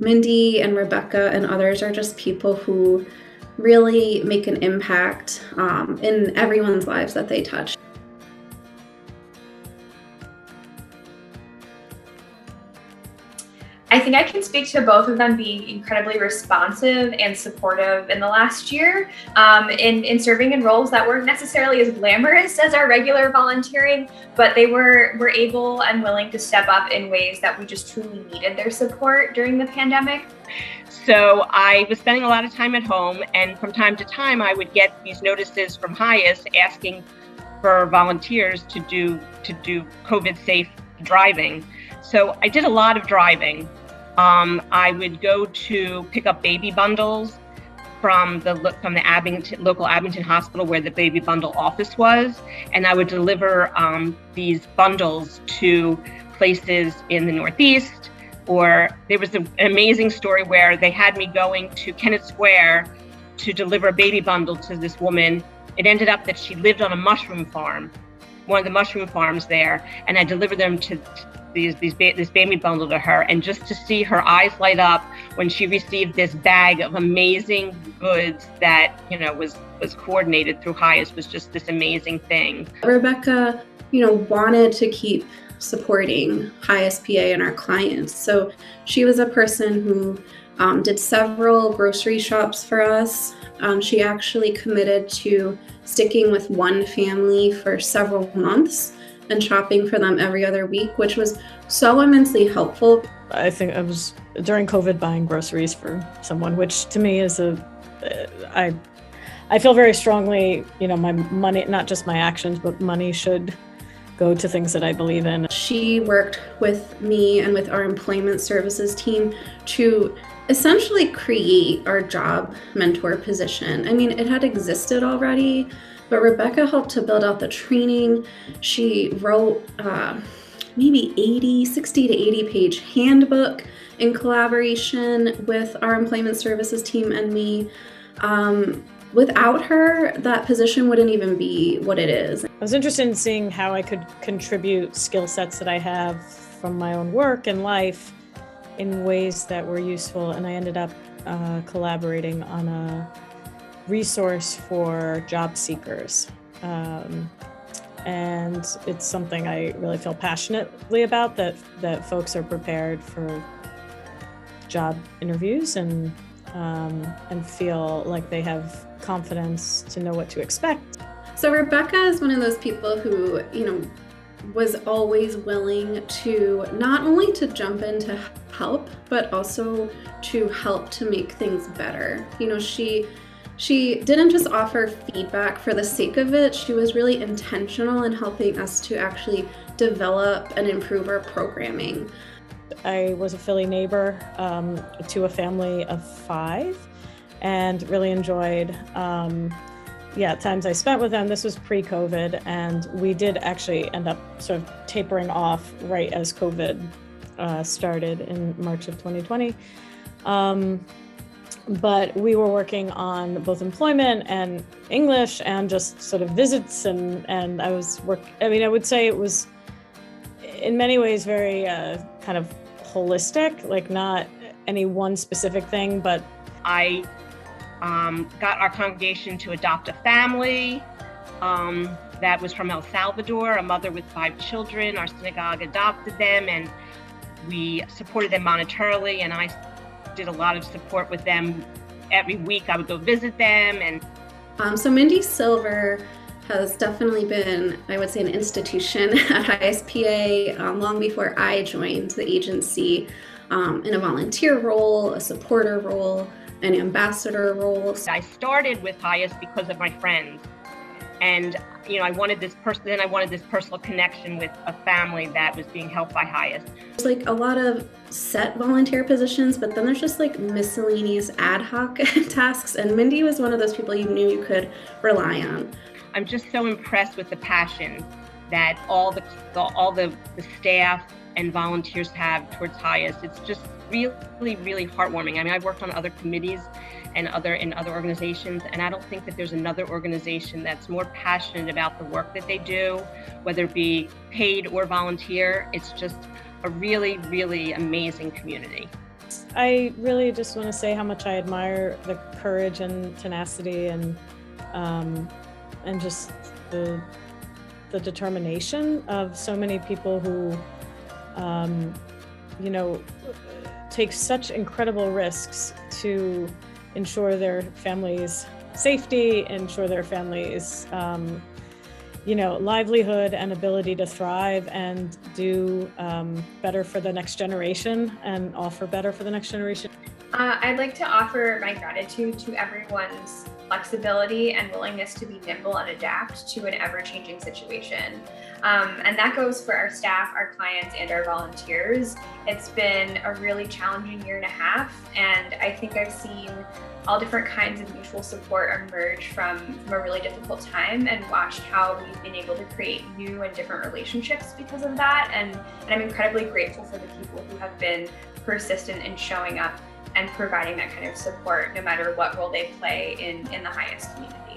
Mindy and Rebecca and others are just people who really make an impact in everyone's lives that they touch. I think I can speak to both of them being incredibly responsive and supportive in the last year in serving in roles that weren't necessarily as glamorous as our regular volunteering, but they were able and willing to step up in ways that we just truly needed their support during the pandemic. So I was spending a lot of time at home, and from time to time I would get these notices from HIAS asking for volunteers to do COVID safe driving. So I did a lot of driving. I would go to pick up baby bundles from the local Abington hospital where the baby bundle office was, and I would deliver these bundles to places in the Northeast. Or there was an amazing story where they had me going to Kennett Square to deliver a baby bundle to this woman. It ended up that she lived on a mushroom farm, one of the mushroom farms there, and I delivered them to this baby bundle to her, and just to see her eyes light up when she received this bag of amazing goods that was coordinated through HIAS was just this amazing thing. Rebecca, wanted to keep supporting HIAS PA and our clients, so she was a person who did several grocery shops for us. She actually committed to sticking with one family for several months and shopping for them every other week, which was so immensely helpful. I think I was, during COVID, buying groceries for someone, which to me is I feel very strongly, my money, not just my actions, but money should go to things that I believe in. She worked with me and with our employment services team to essentially create our job mentor position. I mean, it had existed already, but Rebecca helped to build out the training. She wrote maybe 60 to 80 page handbook in collaboration with our employment services team and me. Without her, that position wouldn't even be what it is. I was interested in seeing how I could contribute skill sets that I have from my own work and life in ways that were useful, and I ended up collaborating on a resource for job seekers. And it's something I really feel passionately about, that folks are prepared for job interviews and feel like they have confidence to know what to expect. So Rebecca is one of those people who, was always willing to not only to jump in to help, but also to help to make things better. She didn't just offer feedback for the sake of it. She was really intentional in helping us to actually develop and improve our programming. I was a Philly neighbor to a family of 5 and really enjoyed times I spent with them. This was pre-COVID, and we did actually end up sort of tapering off right as COVID started in March of 2020. But we were working on both employment and English and just sort of visits, and I would say it was in many ways very kind of holistic, like not any one specific thing, but I got our congregation to adopt a family that was from El Salvador, a mother with 5 children. Our synagogue adopted them, and we supported them monetarily, and I did a lot of support with them. Every week I would go visit them. And so Mindy Silver has definitely been, I would say, an institution at HIAS PA long before I joined the agency, in a volunteer role, a supporter role, an ambassador role. I started with HIAS because of my friends, and I wanted this personal connection with a family that was being helped by HIAS. There's like a lot of set volunteer positions, but then there's just like miscellaneous ad hoc tasks, and Mindy was one of those people you knew you could rely on. I'm just so impressed with the passion that all the staff and volunteers have towards HIAS. It's just really, really heartwarming. I mean, I've worked on other committees and in other organizations, and I don't think that there's another organization that's more passionate about the work that they do, whether it be paid or volunteer. It's just a really, really amazing community. I really just want to say how much I admire the courage and tenacity and just the determination of so many people who, you know, take such incredible risks to ensure their families' safety, ensure their families' you know, livelihood and ability to thrive and do better for the next generation and offer better for the next generation. I'd like to offer my gratitude to everyone's flexibility and willingness to be nimble and adapt to an ever-changing situation. And that goes for our staff, our clients, and our volunteers. It's been a really challenging year and a half, and I think I've seen all different kinds of mutual support emerge from a really difficult time, and watched how we've been able to create new and different relationships because of that. And I'm incredibly grateful for the people who have been persistent in showing up and providing that kind of support, no matter what role they play in the HIAS community.